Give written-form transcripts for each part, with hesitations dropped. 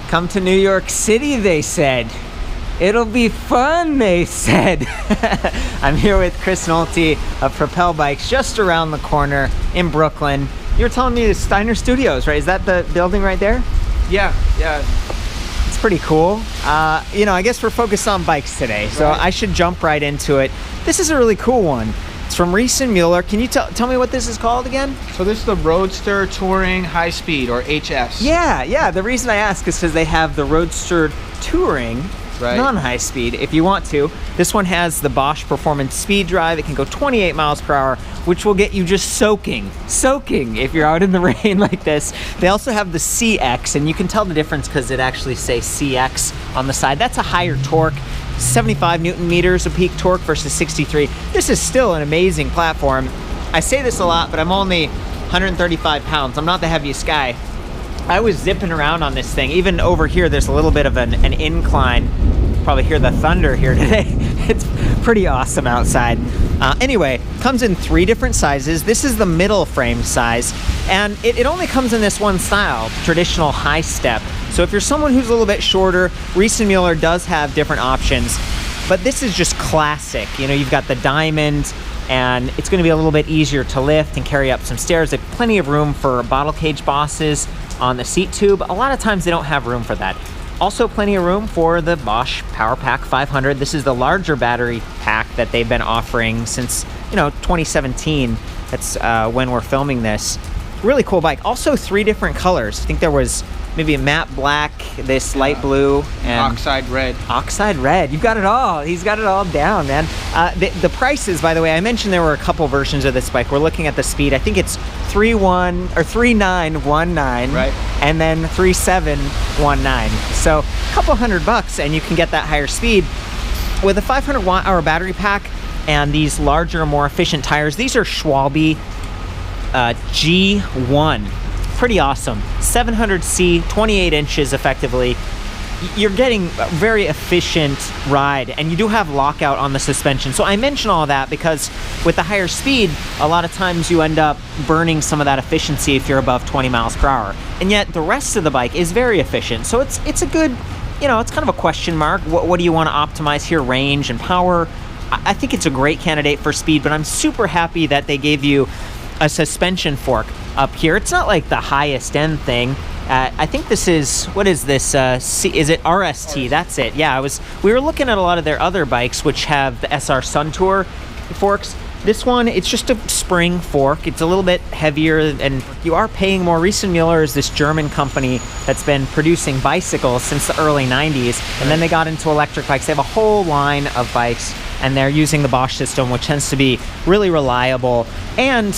Come to New York City, they said. It'll be fun, they said. I'm here with Chris Nolte of Propel Bikes, just around the corner in Brooklyn. You were telling me it's Steiner Studios, right? Is that the building right there? Yeah. It's pretty cool. I guess we're focused on bikes today, so right. I should jump right into it. This is a really cool one. It's from Riese Müller. Can you tell me what this is called again? So this is the Roadster Touring High Speed, or HS. Yeah. The reason I ask is because they have the Roadster Touring non-high speed if you want to. This one has the Bosch Performance Speed Drive. It can go 28 miles per hour, which will get you just soaking if you're out in the rain like this. They also have the CX, and you can tell the difference because it actually says CX on the side. That's a higher torque, 75 Newton meters of peak torque versus 63. This is still an amazing platform. I say this a lot, but I'm only 135 pounds. I'm not the heaviest guy. I was zipping around on this thing. Even over here, there's a little bit of an incline. Probably hear the thunder here today. It's pretty awesome outside. Anyway, comes in 3 different sizes. This is the middle frame size, and it only comes in this one style, traditional high step. So if you're someone who's a little bit shorter, Riese Müller does have different options, but this is just classic. You've got the diamond, and it's going to be a little bit easier to lift and carry up some stairs. There's plenty of room for bottle cage bosses on the seat tube. A lot of times they don't have room for that. Also plenty of room for the Bosch PowerPack 500. This is the larger battery pack that they've been offering since 2017. That's when we're filming this. Really cool bike. Also 3 different colors. I think there was maybe a matte black, this light blue, and oxide red. Oxide red. You've got it all. He's got it all down, man. The prices, by the way, I mentioned there were a couple versions of this bike. We're looking at the speed. I think it's 3919, right, and then 3719. So a couple $100, and you can get that higher speed with a 500 watt-hour battery pack and these larger, more efficient tires. These are Schwalbe G1. Pretty awesome. 700C, 28 inches effectively. You're getting a very efficient ride, and you do have lockout on the suspension. So I mention all that because with the higher speed, a lot of times you end up burning some of that efficiency if you're above 20 miles per hour. And yet the rest of the bike is very efficient. So it's a good, it's kind of a question mark. What do you want to optimize here? Range and power. I think it's a great candidate for speed, but I'm super happy that they gave you a suspension fork up here. It's not like the highest end thing. I think this is, what is this? Is it RST? That's it. Yeah, we were looking at a lot of their other bikes which have the SR Suntour forks. This one, it's just a spring fork. It's a little bit heavier, and you are paying more. Riese Müller is this German company that's been producing bicycles since the early 90s, and then they got into electric bikes. They have a whole line of bikes, and they're using the Bosch system, which tends to be really reliable. And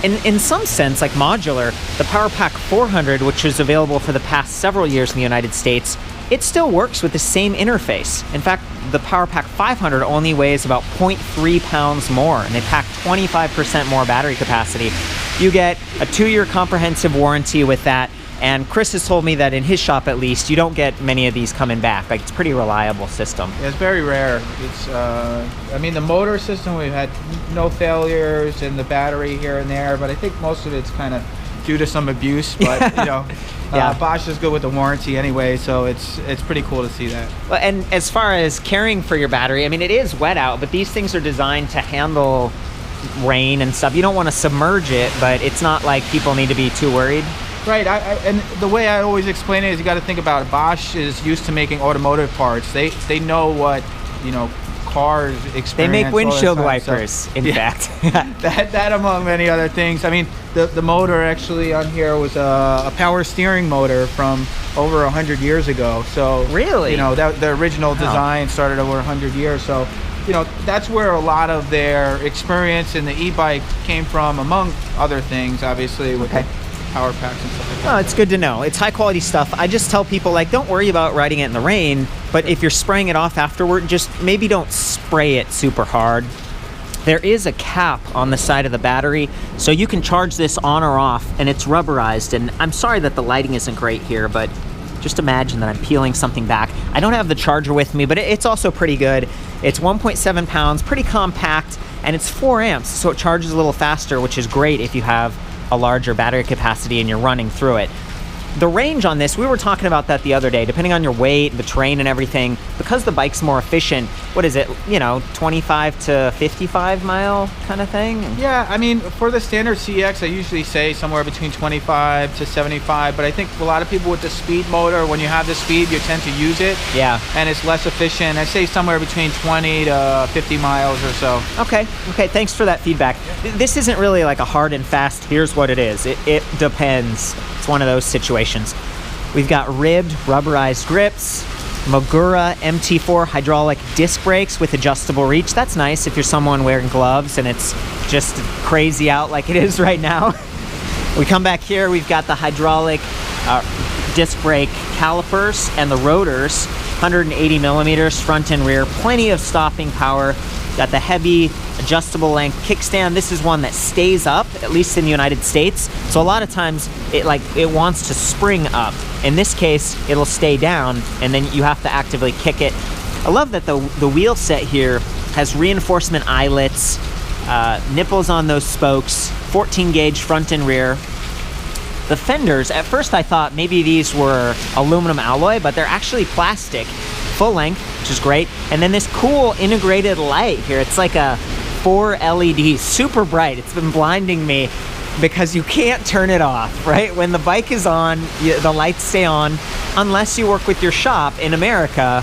in some sense, like modular, the PowerPack 400, which is available for the past several years in the United States, it still works with the same interface. In fact, the PowerPack 500 only weighs about 0.3 pounds more, and they pack 25% more battery capacity. You get a 2-year comprehensive warranty with that, and Chris has told me that in his shop, at least, you don't get many of these coming back. Like, it's a pretty reliable system. Yeah, it's very rare. It's, the motor system, we've had no failures, and the battery here and there, but I think most of it's kind of due to some abuse, but yeah. Bosch is good with the warranty anyway, so it's pretty cool to see that. Well, and as far as caring for your battery, it is wet out, but these things are designed to handle rain and stuff. You don't want to submerge it, but it's not like people need to be too worried. Right, and the way I always explain it is you got to think about it. Bosch is used to making automotive parts. They know what cars experience. They make windshield wipers, in fact. that among many other things. The motor actually on here was a power steering motor from over 100 years ago. So really, the original design started over 100 years. So that's where a lot of their experience in the e-bike came from, among other things, obviously with the power packs and stuff like that. Oh, it's good to know. It's high quality stuff. I just tell people, don't worry about riding it in the rain, but if you're spraying it off afterward, just maybe don't spray it super hard. There is a cap on the side of the battery, so you can charge this on or off, and it's rubberized. And I'm sorry that the lighting isn't great here, but just imagine that I'm peeling something back. I don't have the charger with me, but it's also pretty good. It's 1.7 pounds, pretty compact, and it's 4 amps, so it charges a little faster, which is great if you have a larger battery capacity and you're running through it. the range on this, we were talking about that the other day, depending on your weight, the terrain and everything, because the bike's more efficient, what is it, 25 to 55 mile kind of thing? Yeah, I mean, for the standard CX, I usually say somewhere between 25 to 75, but I think a lot of people with the speed motor, when you have the speed, you tend to use it. Yeah. And it's less efficient. I say somewhere between 20 to 50 miles or so. Okay, thanks for that feedback. This isn't really like a hard and fast, here's what it is. It depends. It's one of those situations. We've got ribbed, rubberized grips, Magura MT4 hydraulic disc brakes with adjustable reach. That's nice if you're someone wearing gloves and it's just crazy out like it is right now. We come back here, we've got the hydraulic disc brake calipers and the rotors, 180 millimeters front and rear, plenty of stopping power. Got the heavy adjustable length kickstand. This is one that stays up, at least in the United States. So a lot of times it wants to spring up. In this case, it'll stay down and then you have to actively kick it. I love that the wheel set here has reinforcement eyelets, nipples on those spokes, 14 gauge front and rear. The fenders, at first I thought maybe these were aluminum alloy, but they're actually plastic, full length, which is great. And then this cool integrated light here. It's like a 4 LEDs, super bright. It's been blinding me because you can't turn it off, right? When the bike is on, the lights stay on, unless you work with your shop in America.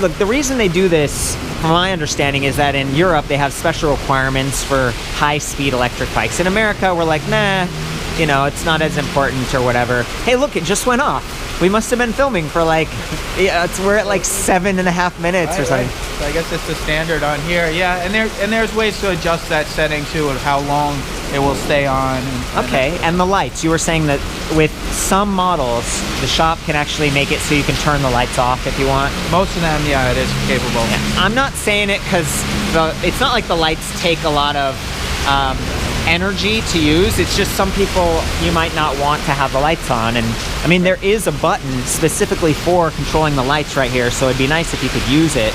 Look, the reason they do this, from my understanding, is that in Europe they have special requirements for high-speed electric bikes. In America, we're like, nah, it's not as important or whatever. Hey, look, it just went off. We must have been filming for like, we're at like 7.5 minutes or something. Right. So I guess it's the standard on here. Yeah, and there's ways to adjust that setting too, of how long it will stay on. Okay, and the lights. You were saying that with some models, the shop can actually make it so you can turn the lights off if you want. Most of them, yeah, it is capable. Yeah. I'm not saying it because it's not like the lights take a lot of energy to use. It's just some people, you might not want to have the lights on. And I mean, there is a button specifically for controlling the lights right here, so it'd be nice if you could use it.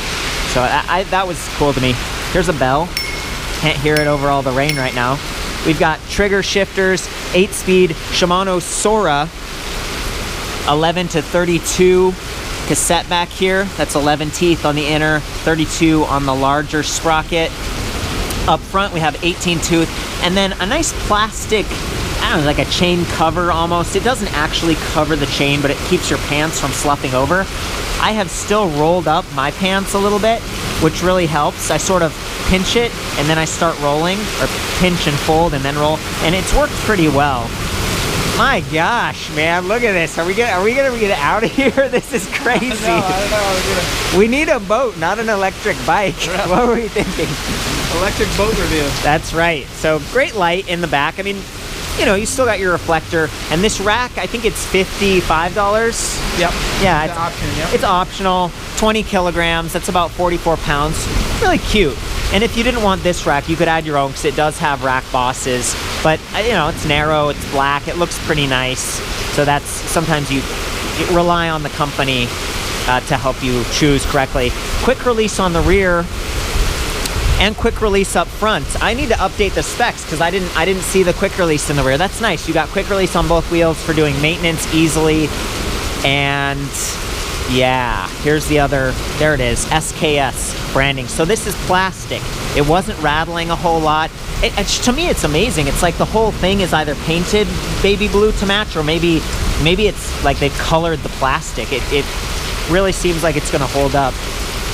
So that was cool to me. Here's a bell. Can't hear it over all the rain right now. We've got trigger shifters, 8-speed Shimano Sora, 11 to 32 cassette back here. That's 11 teeth on the inner, 32 on the larger sprocket. Up front, we have 18 tooth, and then a nice plastic, I don't know, like a chain cover almost. It doesn't actually cover the chain, but it keeps your pants from sloughing over. I have still rolled up my pants a little bit, which really helps. I sort of pinch it, and then I start rolling, or pinch and fold and then roll, and it's worked pretty well. My gosh, man, look at this. Are we gonna get out of here? This is crazy. I don't know. We need a boat, not an electric bike. What were we thinking? Electric boat review. That's right. So great light in the back. I mean, you still got your reflector, and this rack, I think it's $55. Yep. Yeah, it's an option. Yep. It's optional. 20 kilograms. That's about 44 pounds. Really cute. And if you didn't want this rack, you could add your own because it does have rack bosses. But it's narrow. It's black. It looks pretty nice. So that's sometimes you rely on the company to help you choose correctly. Quick release on the rear. And quick release up front. I need to update the specs because I didn't see the quick release in the rear. That's nice. You got quick release on both wheels for doing maintenance easily. And yeah, here's the other, there it is, SKS branding. So this is plastic. It wasn't rattling a whole lot. To me, it's amazing. It's like the whole thing is either painted baby blue to match, or maybe it's like they've colored the plastic. It really seems like it's gonna hold up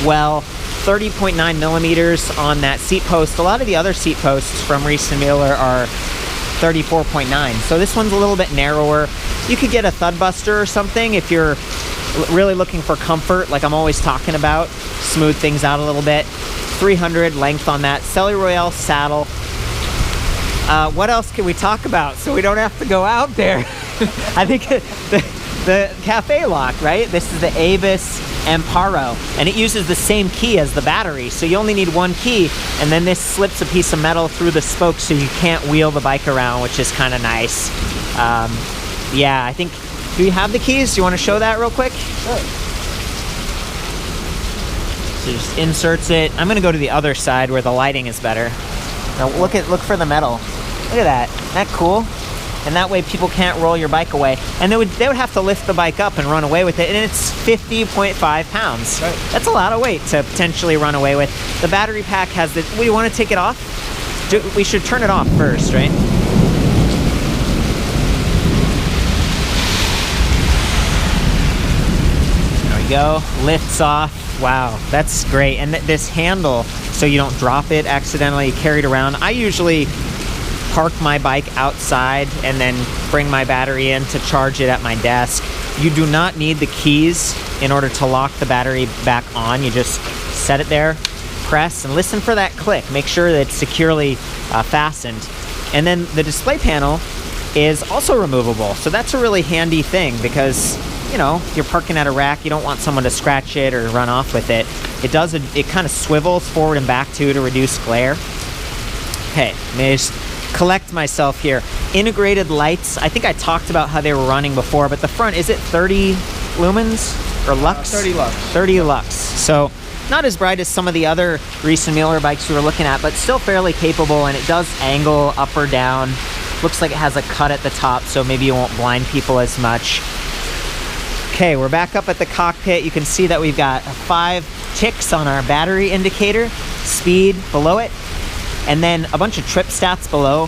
well. 30.9 millimeters on that seat post. A lot of the other seat posts from Riese Müller are 34.9. So this one's a little bit narrower. You could get a thud buster or something if you're really looking for comfort, like I'm always talking about. Smooth things out a little bit. 300 length on that. Celly Royale saddle. What else can we talk about so we don't have to go out there? I think the cafe lock, right? This is the Avis Amparo, and it uses the same key as the battery, so you only need one key, and then this slips a piece of metal through the spoke so you can't wheel the bike around, which is kind of nice. Yeah, I think, do you have the keys? Do you want to show that real quick? Sure. So just inserts it. I'm gonna go to the other side where the lighting is better. Now look for the metal. Look at that. Isn't that cool? and that way people can't roll your bike away. And they would have to lift the bike up and run away with it, and it's 50.5 pounds. Right. That's a lot of weight to potentially run away with. The battery pack has the, we want to take it off? We should turn it off first, right? There we go, lifts off. Wow, that's great. And this handle, so you don't drop it accidentally, carry it around. I usually park my bike outside and then bring my battery in to charge it at my desk. You do not need the keys in order to lock the battery back on. You just set it there, press, and listen for that click. Make sure that it's securely fastened. And then the display panel is also removable. So that's a really handy thing because, you know, you're parking at a rack, you don't want someone to scratch it or run off with it. It kind of swivels forward and back too to reduce glare. Okay, let me just collect myself here. Integrated lights. I think I talked about how they were running before, but the front, is it 30 lumens or lux? 30 lux. 30 lux. So not as bright as some of the other Riese Müller bikes we were looking at, but still fairly capable, and it does angle up or down. Looks like it has a cut at the top, so maybe it won't blind people as much. Okay, we're back up at the cockpit. You can see that we've got 5 ticks on our battery indicator, speed below it, and then a bunch of trip stats below.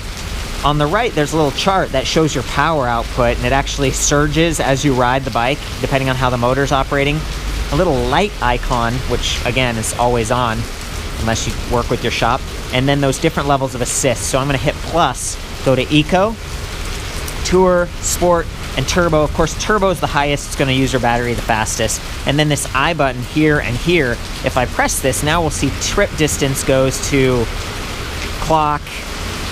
On the right, there's a little chart that shows your power output, and it actually surges as you ride the bike, depending on how the motor's operating. A little light icon, which again is always on, unless you work with your shop. And then those different levels of assist. So I'm gonna hit plus, go to Eco, Tour, Sport, and Turbo. Of course, Turbo is the highest. It's going to use your battery the fastest. And then this I button here and here, if I press this, now we'll see trip distance goes to clock,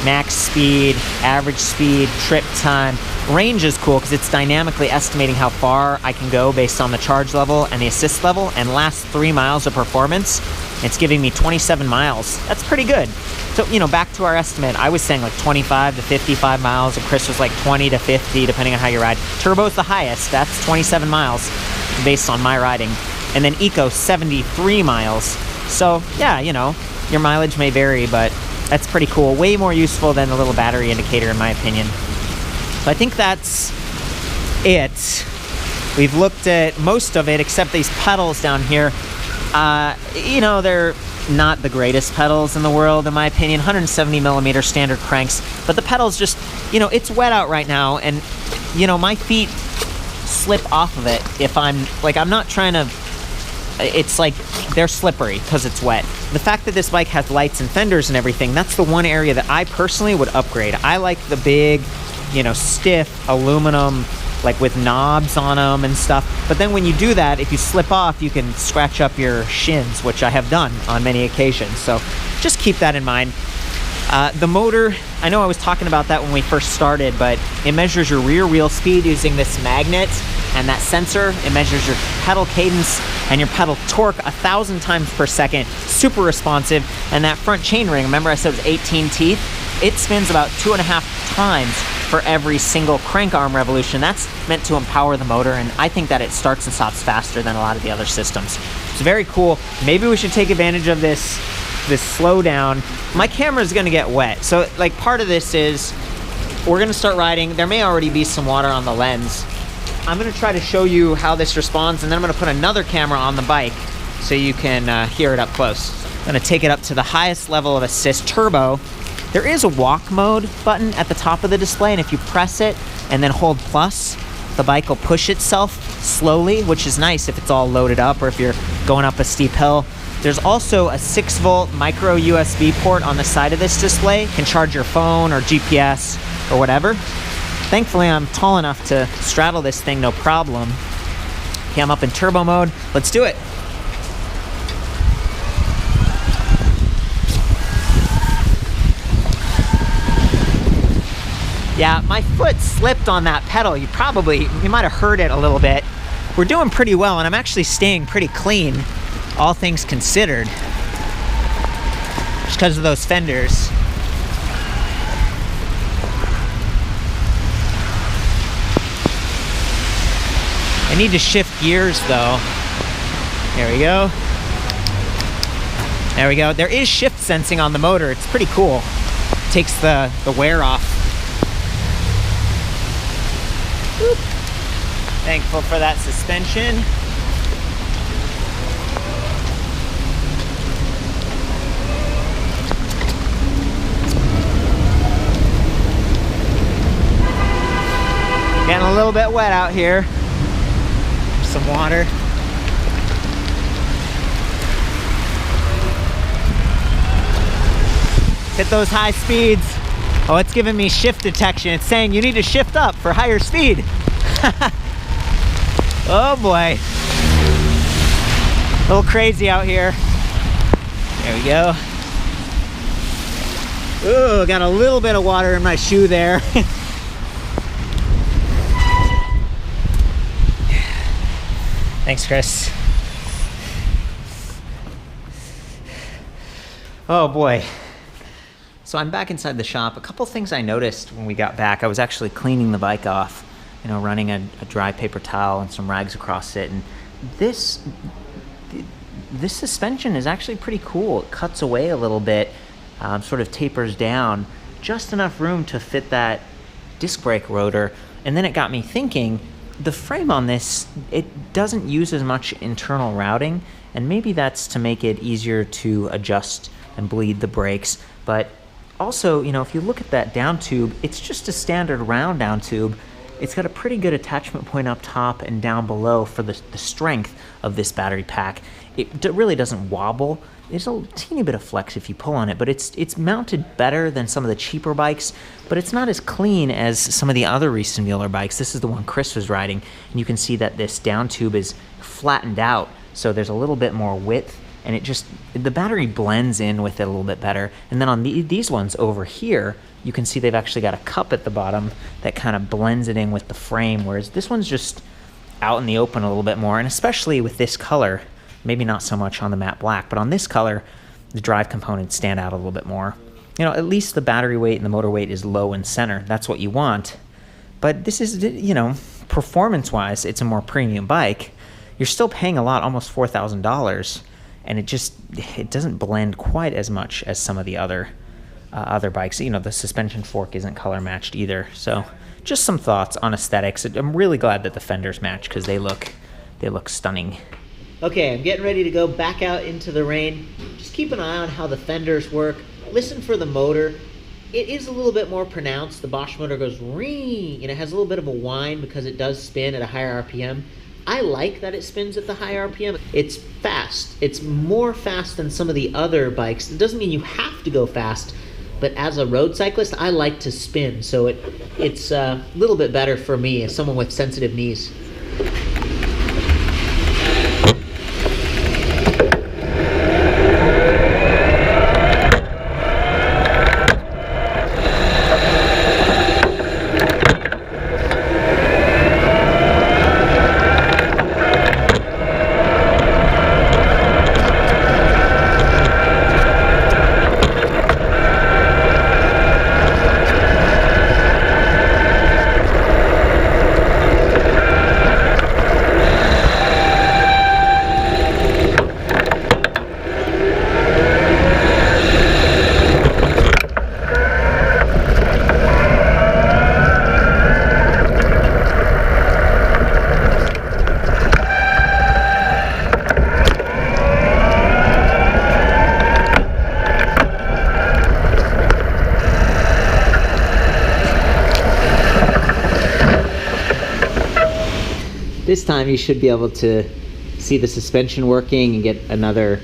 max speed, average speed, trip time. Range is cool because it's dynamically estimating how far I can go based on the charge level and the assist level. And last 3 miles of performance, it's giving me 27 miles. That's pretty good. So, you know, back to our estimate, I was saying like 25 to 55 miles, and Chris was like 20 to 50, depending on how you ride. Turbo's the highest. That's 27 miles based on my riding. And then Eco, 73 miles. So, yeah, you know, your mileage may vary, but that's pretty cool. Way more useful than the little battery indicator, in my opinion. So I think that's it. We've looked at most of it, except these pedals down here. You know, they're not the greatest pedals in the world, in my opinion. 170 millimeter standard cranks, but the pedals just, you know, it's wet out right now, and you know, my feet slip off of it if I'm not trying to, it's like they're slippery because it's wet. The fact that this bike has lights and fenders and everything, that's the one area that I personally would upgrade. I like the big, you know, stiff aluminum, like with knobs on them and stuff. But then when you do that, if you slip off, you can scratch up your shins, which I have done on many occasions. So just keep that in mind. The motor, I know I was talking about that when we first started, but it measures your rear wheel speed using this magnet and that sensor. It measures your pedal cadence and your pedal torque 1,000 times per second. Super responsive. And that front chainring, remember I said it was 18 teeth? It spins about 2.5 times for every single crank arm revolution. That's meant to empower the motor, and I think that it starts and stops faster than a lot of the other systems. It's very cool. Maybe we should take advantage of this slowdown. My camera is gonna get wet, so like part of this is we're gonna start riding. There may already be some water on the lens. I'm gonna try to show you how this responds, and then I'm gonna put another camera on the bike so you can hear it up close. I'm gonna take it up to the highest level of assist, Turbo. There is a walk mode button at the top of the display, and if you press it and then hold plus, the bike will push itself slowly, which is nice if it's all loaded up or if you're going up a steep hill. There's also a 6-volt micro USB port on the side of this display. You can charge your phone or GPS or whatever. Thankfully, I'm tall enough to straddle this thing no problem. Okay, I'm up in turbo mode. Let's do it. Yeah, my foot slipped on that pedal. You might have heard it a little bit. We're doing pretty well, and I'm actually staying pretty clean, all things considered, just because of those fenders. I need to shift gears though. There we go. There we go. There is shift sensing on the motor. It's pretty cool. Takes the wear off. Thankful for that suspension. Getting a little bit wet out here. Some water. Hit those high speeds. Oh, it's giving me shift detection. It's saying you need to shift up for higher speed. Oh boy. A little crazy out here. There we go. Ooh, got a little bit of water in my shoe there. Thanks, Chris. Oh boy. So I'm back inside the shop. A couple things I noticed when we got back. I was actually cleaning the bike off, you know, running a dry paper towel and some rags across it. And this suspension is actually pretty cool. It cuts away a little bit, sort of tapers down, just enough room to fit that disc brake rotor. And then it got me thinking, the frame on this, it doesn't use as much internal routing, and maybe that's to make it easier to adjust and bleed the brakes. But also, you know, if you look at that down tube, it's just a standard round down tube. It's got a pretty good attachment point up top and down below for the strength of this battery pack. It really doesn't wobble. There's a teeny bit of flex if you pull on it, but it's mounted better than some of the cheaper bikes, but it's not as clean as some of the other Riese Müller bikes. This is the one Chris was riding, and you can see that this down tube is flattened out, so there's a little bit more width, and the battery blends in with it a little bit better. And then on these ones over here, you can see they've actually got a cup at the bottom that kind of blends it in with the frame, whereas this one's just out in the open a little bit more, and especially with this color, maybe not so much on the matte black, but on this color, the drive components stand out a little bit more. You know, at least the battery weight and the motor weight is low and center. That's what you want. But this is, you know, performance-wise, it's a more premium bike. You're still paying a lot, almost $4,000, and it doesn't blend quite as much as some of the other bikes. You know, the suspension fork isn't color matched either. So just some thoughts on aesthetics. I'm really glad that the fenders match because they look stunning. Okay, I'm getting ready to go back out into the rain. Just keep an eye on how the fenders work. Listen for the motor. It is a little bit more pronounced. The Bosch motor goes ring, and it has a little bit of a whine because it does spin at a higher RPM. I like that it spins at the high RPM. It's fast. It's more fast than some of the other bikes. It doesn't mean you have to go fast, but as a road cyclist, I like to spin, so it's a little bit better for me as someone with sensitive knees. This time you should be able to see the suspension working and get another,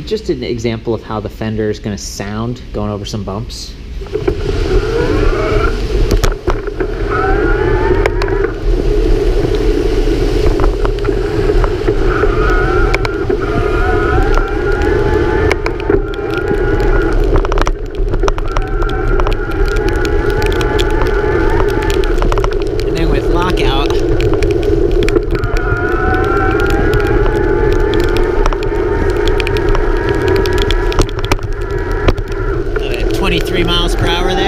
just an example of how the fender is going to sound going over some bumps. And then with lockout, 23 miles per hour there.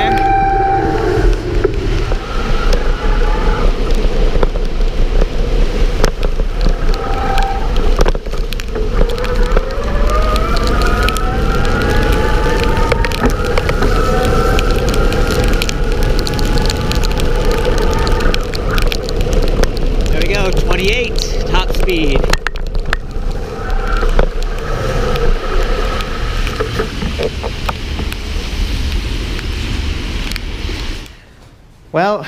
go, 28, top speed. Well,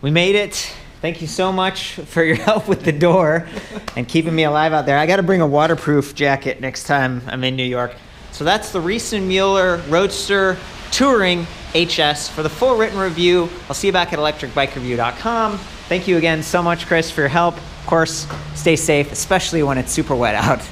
we made it. Thank you so much for your help with the door and keeping me alive out there. I got to bring a waterproof jacket next time I'm in New York. So that's the Riese Müller Roadster Touring HS. For the full written review, I'll see you back at ElectricBikeReview.com. Thank you again so much, Chris, for your help. Of course, stay safe, especially when it's super wet out.